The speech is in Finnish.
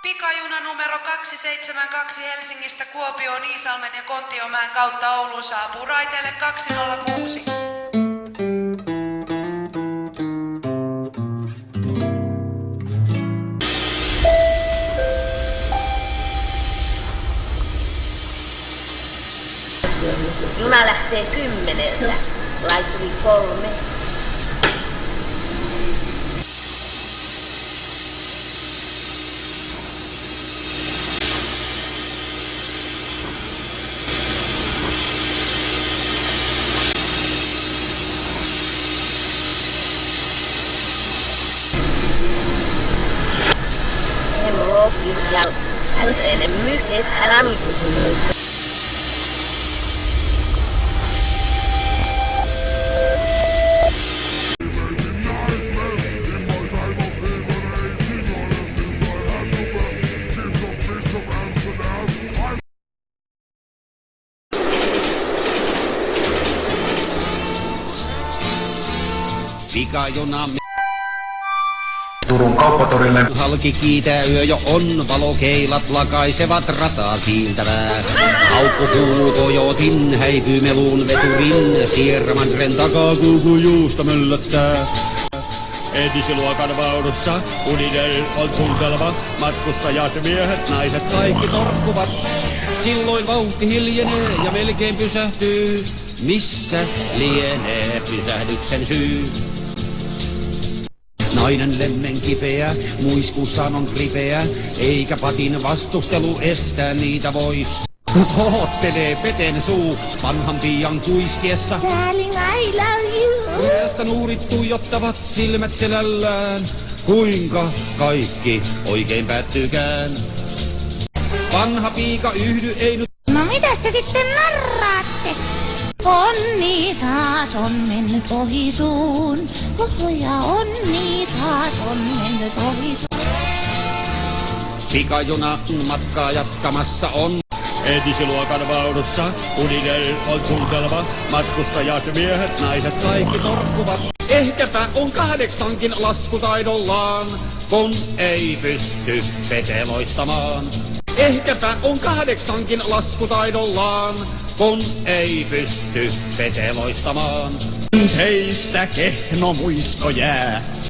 Pikajuna numero 272 Helsingistä Kuopioon Iisalmen ja Kontiomäen kautta Ouluun saapuu raiteelle 206. Juna lähtee 10:00. Laittui 3. Hemlokin ja älyinen myyteet älä. Pikajuna Turun kauppatorille. halki kiitää yö jo on, valokeilat lakaisevat rataa kiiltävää. Aukko kuuluu kojotin, häipyy meluun veturin, Sierramanren takaa kuukujuusta möllöttää. Entisiluokan vaunussa uninen on suunnitelma, matkustajat, miehet, naiset kaikki torkkuvat. Silloin vauhti hiljenee ja melkein pysähtyy, missä lienee pysähdyksen syy. Nainen lemmen kipeä, muiskussaan on ripeä, eikä patin vastustelu estää niitä vois. Hohottelee peten suu, vanhan piian kuiskiessa. Darling, I love you. Miestä nuurit tuijottavat silmät selällään, kuinka kaikki oikein päättyykään. Vanha piika yhdy ei nyt. No mitäs te sitten narraatte? Onni taas on mennyt ohi suun. Ja onni taas on mennyt ohi suun. Pikajuna matkaa jatkamassa on. Entisiluokan vaunussa uninen on suunnitelma, matkustajat, miehet, naiset kaikki torkkuvat. Ehkäpä on 8kin laskutaidollaan, kun ei pysty pete loistamaan. Ehkäpä on 8kin laskutaidollaan, kun ei pysty pete loistamaan. Heistä kehno muisto jää.